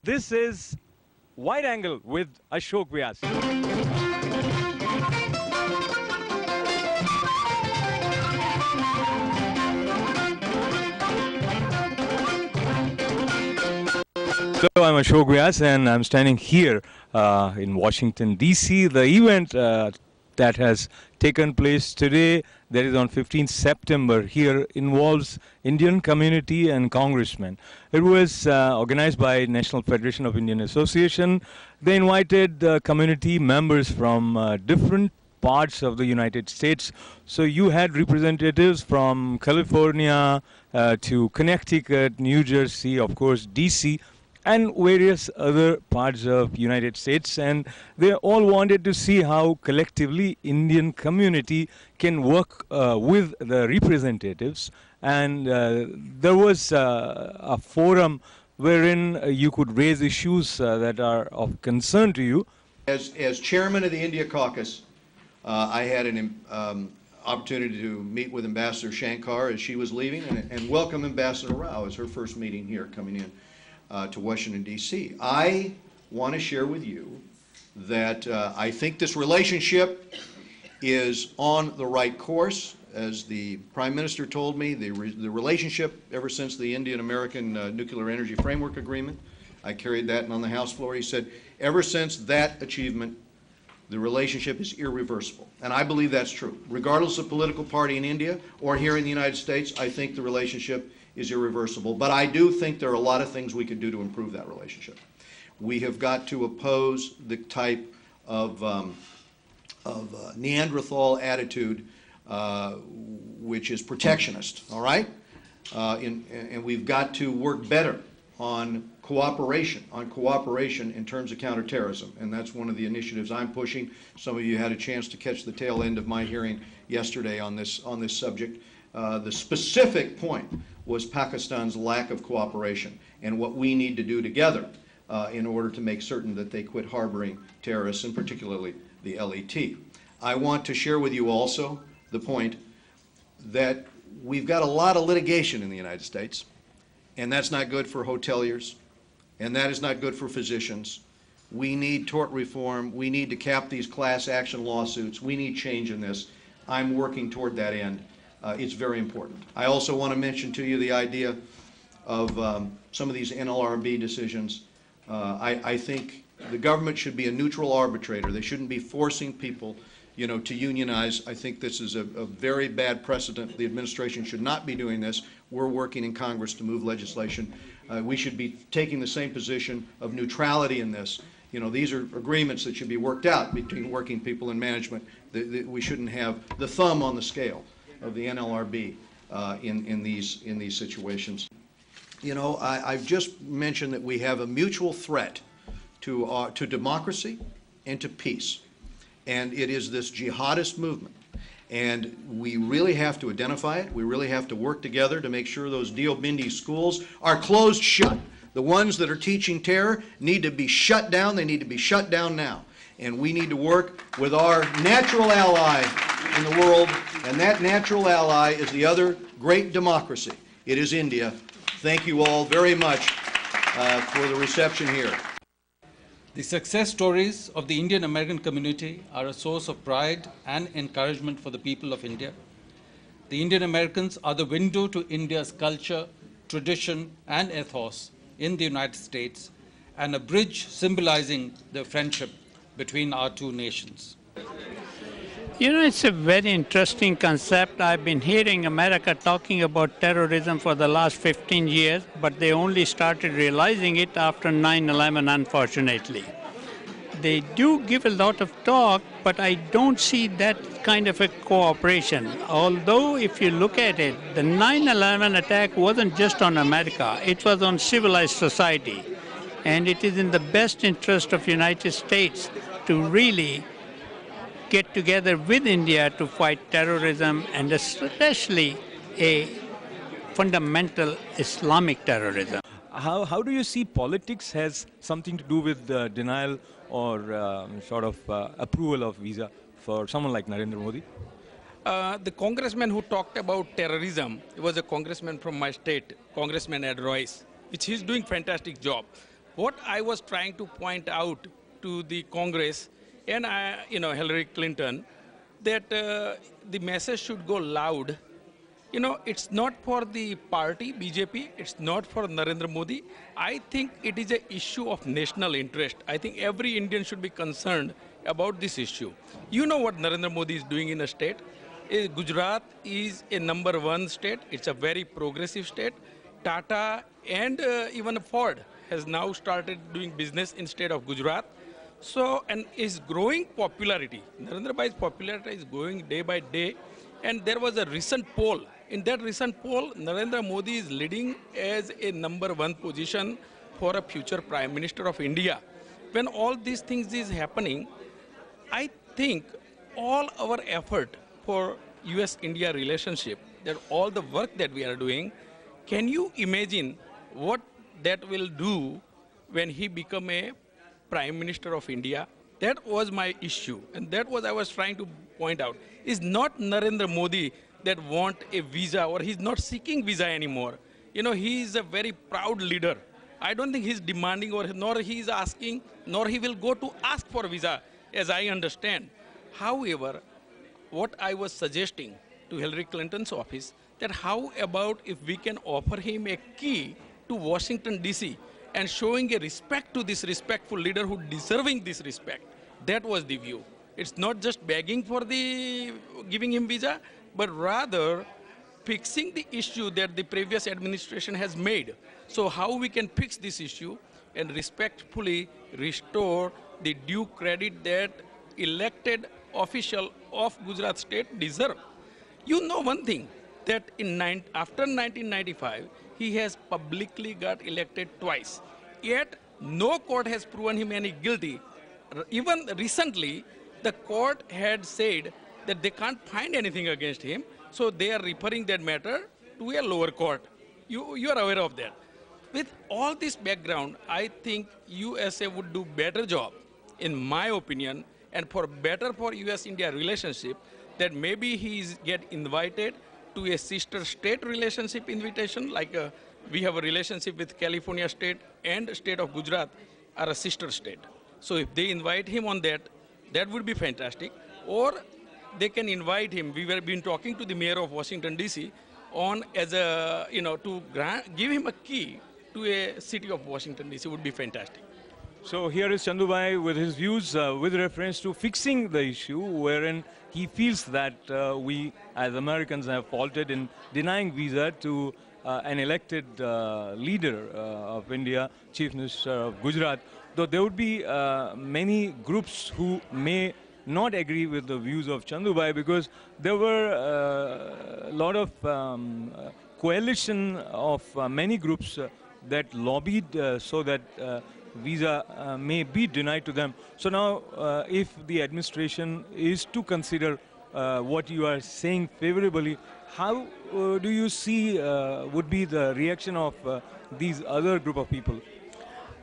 This is Wide Angle with Ashok Vyas. Hello, I'm Ashok Vyas and I'm standing here in Washington, D.C. The event that has taken place today, that is on 15th September, here involves Indian community and congressmen. It was organized by National Federation of Indian Association. They invited community members from different parts of the United States. So you had representatives from California to Connecticut, New Jersey, of course, D.C., and various other parts of United States, and they all wanted to see how collectively Indian community can work with the representatives. And there was a forum wherein you could raise issues that are of concern to you. As chairman of the India Caucus, I had an opportunity to meet with Ambassador Shankar as she was leaving, and welcome Ambassador Rao as her first meeting here coming in to Washington, D.C. I want to share with you that I think this relationship is on the right course. As the Prime Minister told me, the relationship ever since the Indian-American Nuclear Energy Framework Agreement, I carried that on the House floor, he said, ever since that achievement, the relationship is irreversible. And I believe that's true. Regardless of political party in India or here in the United States, I think the relationship is irreversible. But I do think there are a lot of things we could do to improve that relationship. We have got to oppose the type of Neanderthal attitude which is protectionist, all right? And we've got to work better on cooperation in terms of counterterrorism, and that's one of the initiatives I'm pushing. Some of you had a chance to catch the tail end of my hearing yesterday on this subject. The specific point was Pakistan's lack of cooperation and what we need to do together in order to make certain that they quit harboring terrorists, and particularly the LET. I want to share with you also the point that we've got a lot of litigation in the United States, and that's not good for hoteliers, and that is not good for physicians. We need tort reform. We need to cap these class action lawsuits. We need change in this. I'm working toward that end. It's very important. I also want to mention to you the idea of some of these NLRB decisions. I think the government should be a neutral arbitrator. They shouldn't be forcing people, you know, to unionize. I think this is a very bad precedent. The administration should not be doing this. We're working in Congress to move legislation. We should be taking the same position of neutrality in this. You know, these are agreements that should be worked out between working people and management. We shouldn't have the thumb on the scale of the NLRB in these situations. You know, I've just mentioned that we have a mutual threat to democracy and to peace, and it is this jihadist movement. And we really have to identify it. We really have to work together to make sure those Deobandi schools are closed shut. The ones that are teaching terror need to be shut down. They need to be shut down now. And we need to work with our natural ally in the world, and that natural ally is the other great democracy. It is India. Thank you all very much for the reception here. The success stories of the Indian American community are a source of pride and encouragement for the people of India. The Indian Americans are the window to India's culture, tradition, and ethos in the United States, and a bridge symbolizing the friendship between our two nations. You know, it's a very interesting concept. I've been hearing America talking about terrorism for the last 15 years, but they only started realizing it after 9/11, unfortunately. They do give a lot of talk, but I don't see that kind of a cooperation. Although, if you look at it, the 9/11 attack wasn't just on America, it was on civilized society. And it is in the best interest of the United States to really get together with India to fight terrorism, and especially a fundamental Islamic terrorism. How do you see politics has something to do with denial or sort of approval of visa for someone like Narendra Modi? The congressman who talked about terrorism, he was a congressman from my state, Congressman Ed Royce, which he's doing fantastic job. What I was trying to point out to the Congress and Hillary Clinton, that the message should go loud. It's not for the party, BJP, it's not for Narendra Modi. I think it is an issue of national interest. I think every Indian should be concerned about this issue. You know what Narendra Modi is doing in a state? Gujarat is a #1 state. It's a very progressive state. Tata and even Ford has now started doing business in state of Gujarat. So, and is growing popularity. Narendra Bhai's popularity is growing day by day. And there was a recent poll. In that recent poll, Narendra Modi is leading as a #1 position for a future Prime Minister of India. When all these things is happening, I think all our effort for US-India relationship, that all the work that we are doing, can you imagine what that will do when he become a Prime Minister of India? That was my issue, and that was I was trying to point out. It's not Narendra Modi that want a visa, or he's not seeking visa anymore. He is a very proud leader. I don't think he's demanding, or nor he is asking, nor he will go to ask for visa, as I understand. However, what I was suggesting to Hillary Clinton's office, that how about if we can offer him a key to Washington, D.C., and showing a respect to this respectful leader who deserving this respect. That was the view. It's not just begging for the giving him visa, but rather fixing the issue that the previous administration has made. So how we can fix this issue and respectfully restore the due credit that elected official of Gujarat state deserve. You know one thing, that after 1995, he has publicly got elected twice. Yet, no court has proven him any guilty. Even recently, the court had said that they can't find anything against him, so they are referring that matter to a lower court. You are aware of that. With all this background, I think USA would do better job, in my opinion, and for better for US-India relationship, that maybe get invited to a sister state relationship invitation, like we have a relationship with California state and state of Gujarat are a sister state. So if they invite him on that, that would be fantastic. Or they can invite him. We have been talking to the mayor of Washington, D.C. on as a, to give him a key to a city of Washington, D.C. would be fantastic. So here is Chandubai with his views with reference to fixing the issue, wherein he feels that we as Americans have faulted in denying visa to an elected leader of India, Chief Minister of Gujarat, though there would be many groups who may not agree with the views of Chandubai, because there were a lot of coalition of many groups that lobbied so that visa may be denied to them. So now, if the administration is to consider what you are saying favorably, how do you see would be the reaction of these other group of people?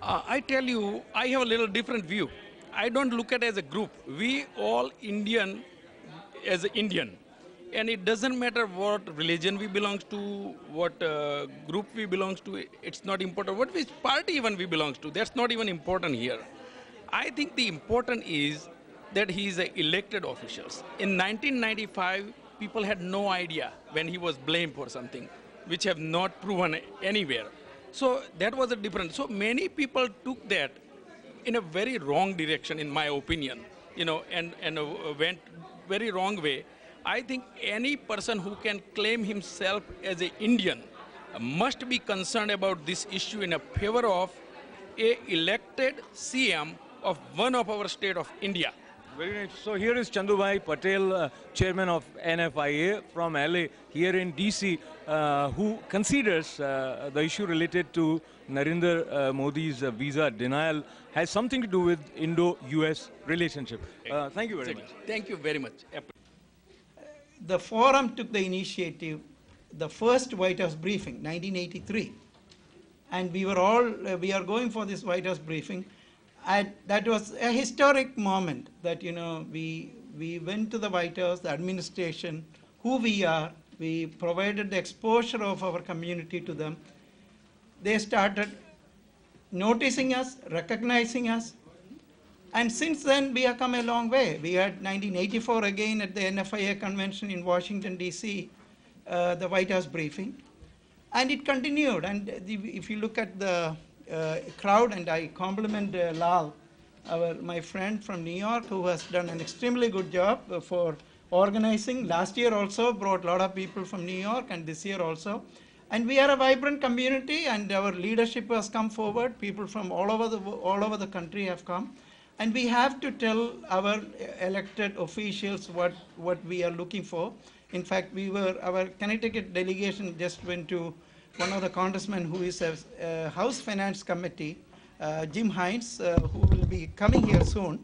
I tell you, I have a little different view. I don't look at it as a group. We all Indian as an Indian. And it doesn't matter what religion we belong to, what group we belong to, it's not important. What which party even we belong to, that's not even important here. I think the important is that he is an elected officials. In 1995, people had no idea when he was blamed for something, which have not proven anywhere. So that was a difference. So many people took that in a very wrong direction, in my opinion, and went very wrong way. I think any person who can claim himself as an Indian must be concerned about this issue in a favor of a elected CM of one of our state of India. Very nice. So here is Chandubai Patel, chairman of NFIA from LA, here in DC, who considers the issue related to Narendra Modi's visa denial has something to do with Indo-US relationship. Thank you very much. Thank you very much. The forum took the initiative, the first White House briefing, 1983. And we are going for this White House briefing. And that was a historic moment that, we went to the White House, the administration, who we are, we provided the exposure of our community to them. They started noticing us, recognizing us. And since then, we have come a long way. We had 1984 again at the NFIA convention in Washington, D.C., the White House briefing. And it continued. And if you look at the crowd, and I compliment Lal, my friend from New York, who has done an extremely good job for organizing. Last year also brought a lot of people from New York, and this year also. And we are a vibrant community, and our leadership has come forward. People from all over the country have come. And we have to tell our elected officials what we are looking for. In fact, our Connecticut delegation just went to one of the congressmen who is a House Finance Committee, Jim Hines, who will be coming here soon.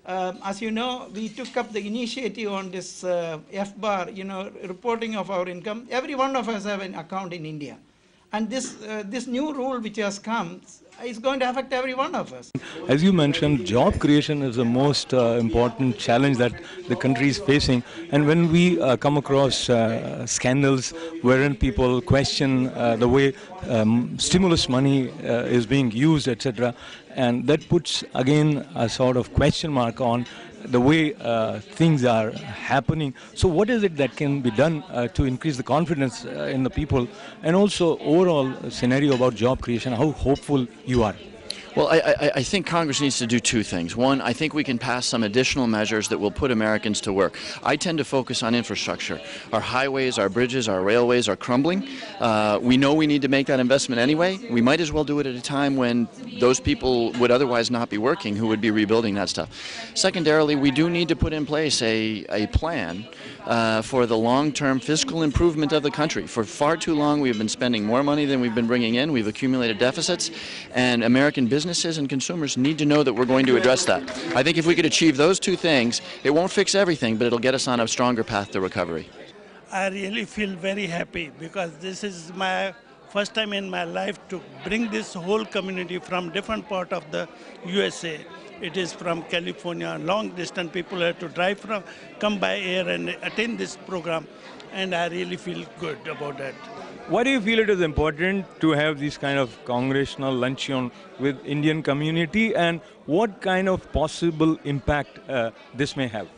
As you know, we took up the initiative on this FBAR, reporting of our income. Every one of us have an account in India. And this new rule which has come is going to affect every one of us. As you mentioned, job creation is the most important challenge that the country is facing. And when we come across scandals wherein people question the way stimulus money is being used, etc., and that puts again a sort of question mark on the way things are happening. So what is it that can be done to increase the confidence in the people, and also overall scenario about job creation, how hopeful you are? Well, I think Congress needs to do two things. One, I think we can pass some additional measures that will put Americans to work. I tend to focus on infrastructure. Our highways, our bridges, our railways are crumbling. We know we need to make that investment anyway. We might as well do it at a time when those people would otherwise not be working who would be rebuilding that stuff. Secondarily, we do need to put in place a plan for the long-term fiscal improvement of the country. For far too long, we've been spending more money than we've been bringing in. We've accumulated deficits, and American businesses and consumers need to know that we're going to address that. I think if we could achieve those two things, it won't fix everything, but it'll get us on a stronger path to recovery. I really feel very happy because this is my first time in my life to bring this whole community from different part of the USA. It is from California, long distance people have to drive from, come by air and attend this program, and I really feel good about that. Why do you feel it is important to have this kind of congressional luncheon with Indian community, and what kind of possible impact this may have?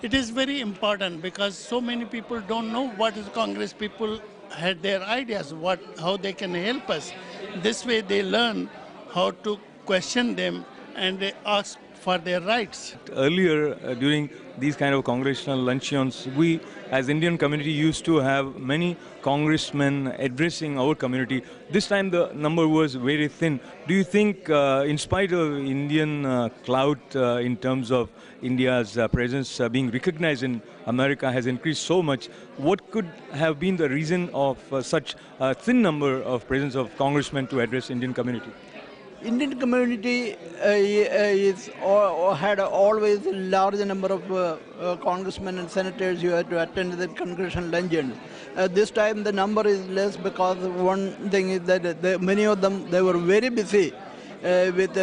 It is very important because so many people don't know what is Congress. People had their ideas, how they can help us. This way they learn how to question them and they ask for their rights. Earlier, during these kind of congressional luncheons, we as Indian community used to have many congressmen addressing our community. This time the number was very thin. Do you think, in spite of Indian clout in terms of India's presence being recognized in America has increased so much, what could have been the reason of such a thin number of presence of congressmen to address Indian community? Indian community had always a large number of congressmen and senators who had to attend the congressional luncheon. This time the number is less because one thing is that many of them, they were very busy with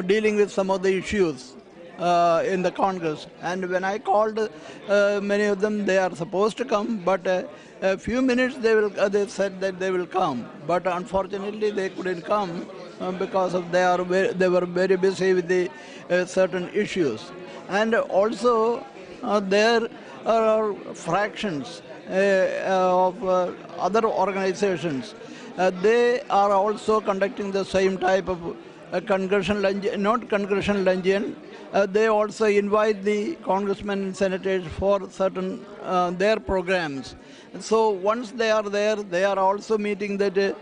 dealing with some of the issues in the Congress. And when I called many of them, they are supposed to come, but a few minutes they said that they will come. But unfortunately they couldn't come because of they were very busy with the certain issues. And also there are fractions of other organizations. They are also conducting the same type of congressional luncheon, not congressional luncheon. They also invite the congressmen and senators for certain their programs. So once they are there, they are also meeting the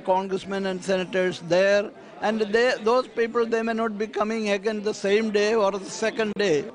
congressmen and senators there. And those people, they may not be coming again the same day or the second day.